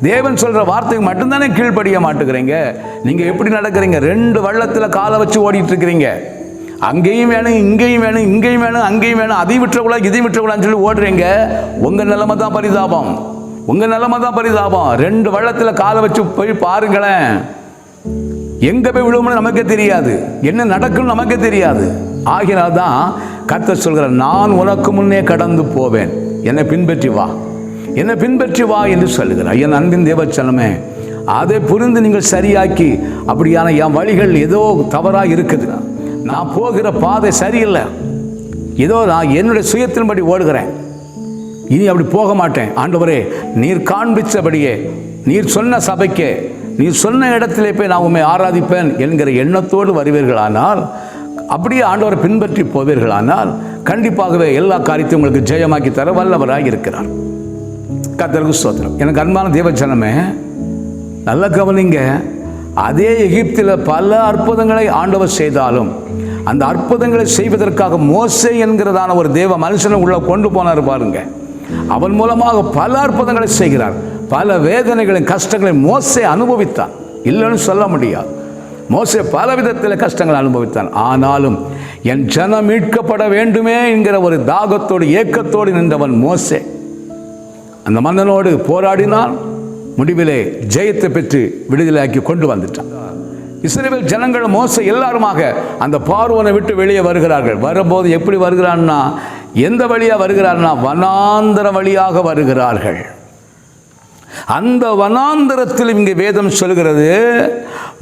தேவன் சொல்கிற வார்த்தைக்கு மட்டும்தானே கீழ்ப்படிய மாட்டேங்கிறீங்க. நீங்கள் எப்படி நடக்கிறீங்க? 2 வள்ளத்தில் காலை வச்சு ஓடிட்டு இருக்கிறீங்க. அங்கேயும் வேணும், இங்கேயும் வேணும், இங்கேயும் வேணும், அங்கேயும் வேணும், அதையும் விட்டுறக்கூடாது, இதையும் விட்டுறக்கூடாதுன்னு சொல்லி ஓடுறீங்க. உங்கள் நிலைமை தான் பரிதாபம். 2 வள்ளத்தில் காலை வச்சு போய் பாருங்களேன். எங்கே போய் விழுவோம்னு நமக்கே தெரியாது, என்ன நடக்கும்னு நமக்கே தெரியாது. ஆகினால் தான் கர்த்தர் சொல்கிறார், நான் உனக்கு முன்னே கடந்து போவேன், என்னை பின்பற்றி வா என்று சொல்லுகிறார். என் அன்பின் தேவச்சனமே, அதை புரிந்து நீங்கள் சரியாக்கி, அப்படியான என் வழிகள் ஏதோ தவறாக இருக்குது, நான் போகிற பாதை சரியில்லை, ஏதோ நான் என்னுடைய சுயத்தின்படி ஓடுகிறேன், இனி அப்படி போக மாட்டேன். ஆண்டவரே, நீர் காண்பித்தபடியே, நீர் சொன்ன சபைக்கே, நீர் சொன்ன இடத்திலே போய் நான் உண்மை ஆராதிப்பேன் என்கிற எண்ணத்தோடு வருவீர்களானால், அப்படியே ஆண்டவரை பின்பற்றி போவீர்களானால், கண்டிப்பாகவே எல்லா காரியத்தையும் உங்களுக்கு ஜெயமாக்கி தர வல்லவராக இருக்கிறார். கர்த்தருக்கு ஸ்தோத்திரம். எனக்கு அன்பான தேவஜனமே, நல்ல கவனிங்க. அதே எகிப்தில் பல அற்புதங்களை ஆண்டவர் செய்தாலும் அந்த அற்புதங்களை செய்வதற்காக மோசே என்கிறதான ஒரு தேவ மனுஷனை உள்ள கொண்டு போனார் பாருங்க. அவன் மூலமாக பல அற்புதங்களை செய்கிறார். பல வேதனைகளின் கஷ்டங்களை மோசே அனுபவித்தான், இல்லைன்னு சொல்ல முடியாது. மோசே பல விதத்தில் கஷ்டங்களை அனுபவித்தான். ஆனாலும் என் ஜனம் மீட்கப்பட வேண்டுமே என்கிற ஒரு தாகத்தோடு ஏக்கத்தோடு நின்றவன் மோசே. அந்த மன்னனோடு போராடினான். முடிவிலே ஜெயத்தை பெற்று விடுதலையாக்கி கொண்டு வந்துட்டான். இஸ்ரவேல் ஜனங்கள் மோசே எல்லாருமாக அந்த பார்வோனை விட்டு வெளியே வருகிறார்கள். வரும்போது எப்படி வருகிறான்னா, எந்த வழியாக வருகிறார்னா வனாந்தர வழியாக வருகிறார்கள். அந்த வனாந்தரத்தில் இங்கே வேதம் சொல்கிறது,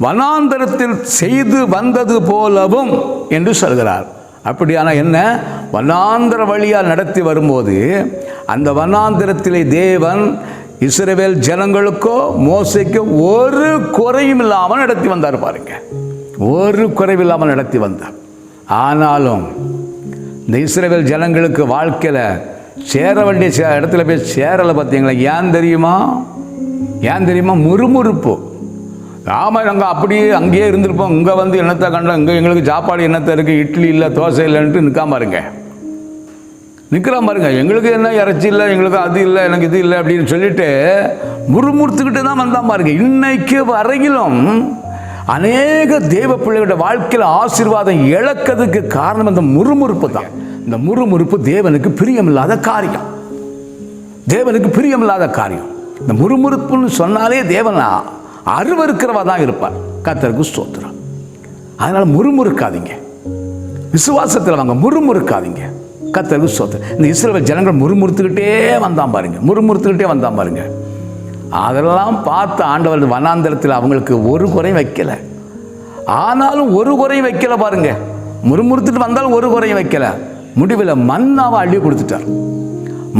வனாந்தரத்தில் செய்து வந்தது போலவும் என்று சொல்கிறார். அப்படியான என்ன, வனாந்தர வழியாக நடத்தி வரும்போது அந்த வனாந்தரத்திலே தேவன் இஸ்ரவேல் ஜனங்களுக்கோ மோசேக்கோ ஒரு குறையும் இல்லாமல் நடத்தி வந்தார் பாருங்க. ஒரு குறைவில்லாமல் நடத்தி வந்தார். ஆனாலும் இந்த இஸ்ரவேல் ஜனங்களுக்கு வாழ்க்கையில் சேர வேண்டிய இடத்துல போய் சேரலை. பார்த்தீங்களா? ஏன் தெரியுமா? முறுமுறுப்பு. ஆமாம், நாங்கள் அப்படியே அங்கேயே இருந்திருப்போம். இங்கே வந்து என்னத்தை கண்டோம், இங்கே எங்களுக்கு சாப்பாடு என்னத்தை இருக்குது, இட்லி இல்லை தோசை இல்லைன்ட்டு நிற்காம பாருங்க. நிற்கிறான் பாருங்க. எங்களுக்கு என்ன இறைச்சி இல்லை, எங்களுக்கு அது இல்லை, எனக்கு இது இல்லை அப்படின்னு சொல்லிட்டு முறுமுறுத்துக்கிட்டு தான் வந்தான் பாருங்க. இன்னைக்கு வரையிலும் அநேக தேவ பிள்ளைகளோட வாழ்க்கையில் ஆசீர்வாதம் இழக்கிறதுக்கு காரணம் இந்த முறுமுறுப்பு தான். இந்த முறுமுறுப்பு தேவனுக்கு பிரியமில்லாத காரியம். தேவனுக்கு பிரியமில்லாத காரியம். இந்த முறுமுறுப்புன்னு சொன்னாலே தேவன் அருவருக்கிறவா தான் இருப்பார். கர்த்தருக்கு ஸ்தோத்திரம். அதனால முறுமுறுக்காதீங்க, விசுவாசத்தில் வாங்க, முறுமுறுக்காதீங்க. கர்த்தருக்கு ஸ்தோத்திரம். இந்த இஸ்ரவேல் ஜனங்கள் முறுமுறுத்துக்கிட்டே வந்தான் பாருங்க. அதெல்லாம் பார்த்து ஆண்டவர் வனாந்தரத்தில் அவங்களுக்கு ஒரு குறையும் வைக்கல. ஆனாலும் ஒரு குறையும் வைக்கல பாருங்க. முறுமுறுத்துட்டு வந்தாலும் ஒரு குறையும் வைக்கல. முடிவில் மன்னாவை அள்ளி கொடுத்துட்டார்.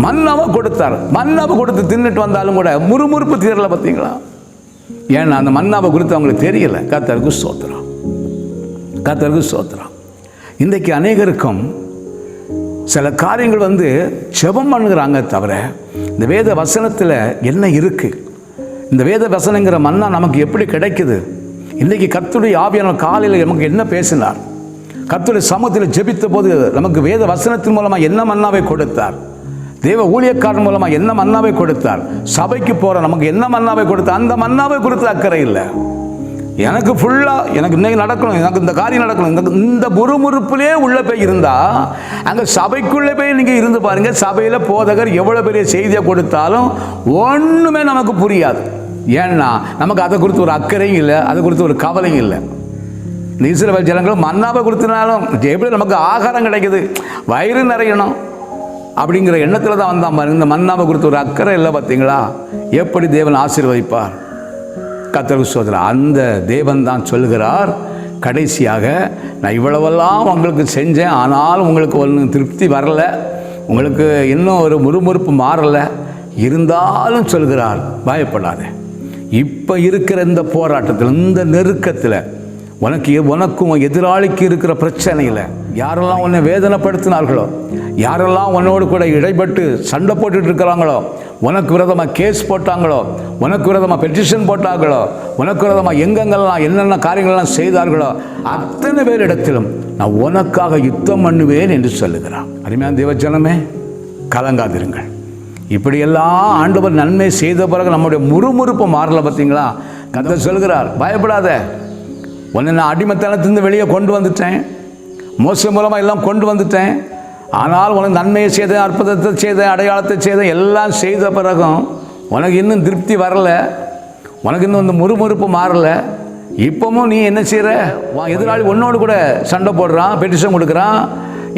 மன்னாவை கொடுத்து தின்னுட்டு வந்தாலும் கூட முறுமுறுப்பு தீரல. பார்த்தீங்களா? ஏன்னா அந்த மன்னாவை குறித்து அவங்களுக்கு தெரியல. கர்த்தருக்கு ஸ்தோத்திரம். இன்றைக்கு அநேகருக்கும் சில காரியங்கள் ஜெபம் பண்ணுகிறாங்க தவிர இந்த வேத வசனத்தில் என்ன இருக்குது, இந்த வேத வசனங்கிற மன்னா நமக்கு எப்படி கிடைக்குது? இன்றைக்கி கர்த்தருடைய ஆவியானவர் காலையில் நமக்கு என்ன பேசினார்? கர்த்தருடைய சமூகத்தில் ஜெபித்த போது நமக்கு வேத வசனத்தின் மூலமாக என்ன மன்னாவை கொடுத்தார்? தேவ ஊழியக்காரன் மூலமாக என்ன மன்னாவை கொடுத்தார்? சபைக்கு போகிற நமக்கு என்ன மன்னாவை கொடுத்தார்? அந்த மன்னாவை கொடுத்து அக்கறை இல்லை. எனக்கு ஃபுல்லாக எனக்கு இன்னைக்கு நடக்கணும், எனக்கு இந்த காரியம் நடக்கணும், இந்த முறுமுறுப்புலே உள்ளே போய் இருந்தால் அங்கே சபைக்குள்ளே போய் நீங்கள் இருந்து பாருங்கள். சபையில் போதகர் எவ்வளோ பெரிய செய்தியை கொடுத்தாலும் ஒன்றுமே நமக்கு புரியாது. ஏன்னா நமக்கு அதை குறித்து ஒரு அக்கறையும் இல்லை, அதை குறித்து ஒரு கவலையும் இல்லை. இந்த இஸ்ரவேல் ஜனங்கள் மன்னாவை கொடுத்தனாலும் எப்படி நமக்கு ஆகாரம் கிடைக்குது, வயிறு நிறையணும் அப்படிங்கிற எண்ணத்தில் தான் வந்தான் பாருங்க. இந்த மன்னாவை குறித்து ஒரு அக்கறை இல்லை. பார்த்தீங்களா எப்படி தேவன் ஆசீர்வதிப்பார்? கர்த்தருக்கு ஸ்தோத்திரம். அந்த தேவன் தான் சொல்கிறார், கடைசியாக நான் இவ்வளவெல்லாம் உங்களுக்கு செஞ்சேன், ஆனாலும் உங்களுக்கு ஒன்றும் திருப்தி வரலை, உங்களுக்கு இன்னும் ஒரு முறுமுறுப்பு மாறலை. இருந்தாலும் சொல்கிறார், பயப்படாத. இப்போ இருக்கிற இந்த போராட்டத்தில், இந்த நெருக்கத்தில், உனக்கும் எதிராளிக்கு இருக்கிற பிரச்சனையில் யாரெல்லாம் உன்னை வேதனைப்படுத்தினார்களோ, யாரெல்லாம் உன்னோடு கூட இடைப்பட்டு சண்டை போட்டுட்டு இருக்கிறாங்களோ, உனக்கு விரோதமாக கேஸ் போட்டாங்களோ, உனக்கு விரோதமாக பெட்டிஷன் போட்டாங்களோ, உனக்கு விரோதமாக எங்கெங்கெல்லாம் என்னென்ன காரியங்கள்லாம் செய்தார்களோ, அத்தனை பேரிடத்திலும் நான் உனக்காக யுத்தம் பண்ணுவேன் என்று சொல்லுகிறான். அருமையான தேவஜனமே, கலங்காதிருங்கள். இப்படியெல்லாம் ஆண்டவர் நன்மை செய்த பிறகு நம்முடைய முறுமுறுப்பு மாறல. பார்த்தீங்களா? கர்த்தர் சொல்கிறார், பயப்படாத. உன்னை நான் அடிமைத்தனத்திலிருந்து வெளியே கொண்டு வந்துட்டேன், மோசே மூலமாக எல்லாம் கொண்டு வந்துட்டேன். ஆனால் உனக்கு நன்மையை செய்தேன், அற்புதத்தை செய்தேன், அடையாளத்தை செய்தேன், எல்லாம் செய்த பிறகும் உனக்கு இன்னும் திருப்தி வரலை, உனக்கு இன்னும் இந்த முறுமுறுப்பு மாறலை. இப்போவும் நீ என்ன செய்கிற? எதிராளி உன்னோடு கூட சண்டை போடுறான், பெட்டிஷன் கொடுக்குறான்,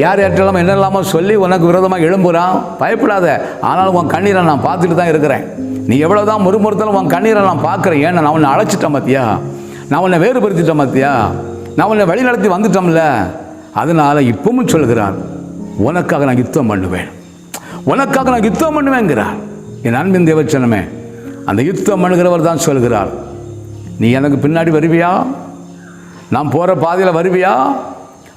யார்கிட்டலாம் என்னெல்லாமோ சொல்லி உனக்கு விரோதமாக எழும்புறான். பயப்படாத. ஆனாலும் உன் கண்ணீரை நான் பார்த்துட்டு தான் இருக்கிறேன். நீ எவ்வளோ தான் முறுமுறுத்தாலும் உன் கண்ணீரை நான் பார்க்குறேன். ஏன்னா நான் உன்னை அழைச்சிட்டேன் பார்த்தியா, நான் உன்னை வேறுபடுத்திட்டேன் பார்த்தியா, நான் உன்னை வழி நடத்தி வந்துட்டோம்ல. அதனால் இப்பவும் சொல்கிறார், உனக்காக நான் யுத்தம் பண்ணுவேங்கிறார். என் அன்பின் தேவச்சனமே, அந்த யுத்தம் பண்ணுகிறவர் தான் சொல்கிறார், நீ எனக்கு பின்னாடி வருவியா, நான் போகிற பாதையில் வருவியா?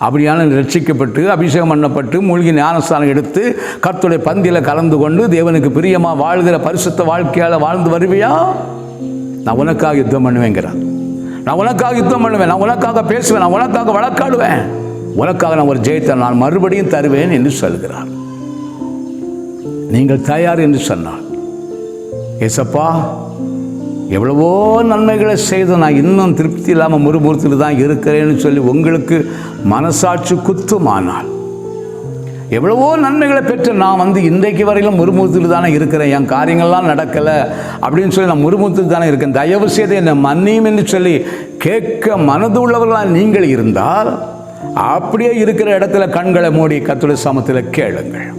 அப்படியான ரட்சிக்கப்பட்டு அபிஷேகம் பண்ணப்பட்டு மூழ்கி ஞானஸ்தானம் எடுத்து கர்த்தருடைய பந்தியில் கலந்து கொண்டு தேவனுக்கு பிரியமாக வாழ்கிற பரிசுத்த வாழ்க்கையால் வாழ்ந்து வருவியா? நான் உனக்காக யுத்தம் பண்ணுவேங்கிறார். நான் உனக்காக யுத்தம் பண்ணுவேன், நான் உனக்காக பேசுவேன், நான் உனக்காக வழக்காடுவேன், உனக்காக நான் ஒரு ஜெயத்தை நான் மறுபடியும் தருவேன் என்று சொல்கிறார். நீங்கள் தயார் என்று சொன்னார். ஏசப்பா, எவ்வளவோ நன்மைகளை செய்து நான் இன்னும் திருப்தி இல்லாமல் முறுமுறுத்தில் தான் இருக்கிறேன்னு சொல்லி உங்களுக்கு மனசாட்சி குத்துமானால், எவ்வளவோ நன்மைகளை பெற்று நான் இன்றைக்கு வரையிலும் முறுமுறுத்தில் தானே இருக்கிறேன், என் காரியங்கள்லாம் நடக்கலை அப்படின்னு சொல்லி நான் முறுமுறுத்தில் தானே இருக்கேன், தயவு செய்து என்னை மன்னியும் என்று சொல்லி கேட்க மனது உள்ளவர்களால் நீங்கள் இருந்தால், அப்படியே இருக்கிற இடத்துல கண்களை மூடி கர்த்தருடைய சமூகத்தில் கேளுங்கள்.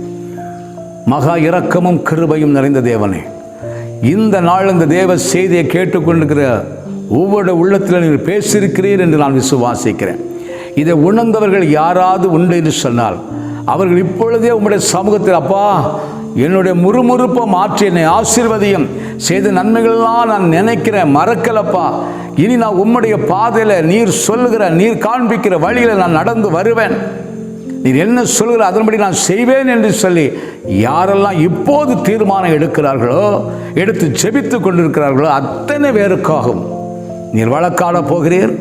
மகா இரக்கமும் கிருபையும் நிறைந்த தேவனே, இந்த நாள் இந்த தேவ செய்தியை கேட்டுக்கொண்டிருக்கிற ஒவ்வொரு உள்ளத்தில் நீங்கள் பேசியிருக்கிறீர் என்று நான் விசுவாசிக்கிறேன். இதை உணர்ந்தவர்கள் யாராவது உண்டு என்று சொன்னால் அவர்கள் இப்பொழுதே உங்களுடைய சமூகத்தில், அப்பா என்னுடைய முறுமுறுப்பை மாற்றி என்னை ஆசீர்வதியும், செய்த நன்மைகளெல்லாம் நான் நினைக்கிறேன், மறக்கலப்பா, இனி நான் உம்முடைய பாதையில் நீர் சொல்லுகிற நீர் காண்பிக்கிற வழியில் நான் நடந்து வருவேன், நீர் என்ன சொல்கிற அதன்படி நான் செய்வேன் என்று சொல்லி யாரெல்லாம் இப்போது தீர்மானம் எடுக்கிறார்களோ, எடுத்து ஜெபித்து கொண்டிருக்கிறார்களோ, அத்தனை பேருக்காகவும் நீர் வழக்காட போகிறீர்.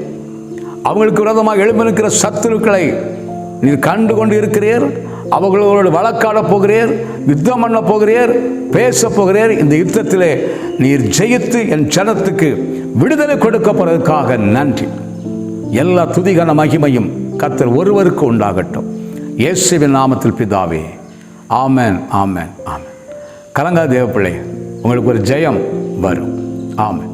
அவங்களுக்கு விரோதமாக எழும்பிருக்கிற சத்துருக்களை நீர் கண்டு கொண்டு இருக்கிறீர். அவர்களோடு வழக்காட போகிறீர், யுத்தம் பண்ண போகிறீர், பேச போகிறீர். இந்த யுத்தத்திலே நீர் ஜெயித்து என் ஜனத்துக்கு விடுதலை கொடுக்கப்படுவதற்காக நன்றி. எல்லா துதிகான மகிமையும் கர்த்தர் ஒருவருக்கு உண்டாகட்டும். இயேசுவின் நாமத்தில் பிதாவே, ஆமென், ஆமென், ஆமென். கலங்கா தேவ பிள்ளை, உங்களுக்கு ஒரு ஜெயம் வரும். ஆமென்.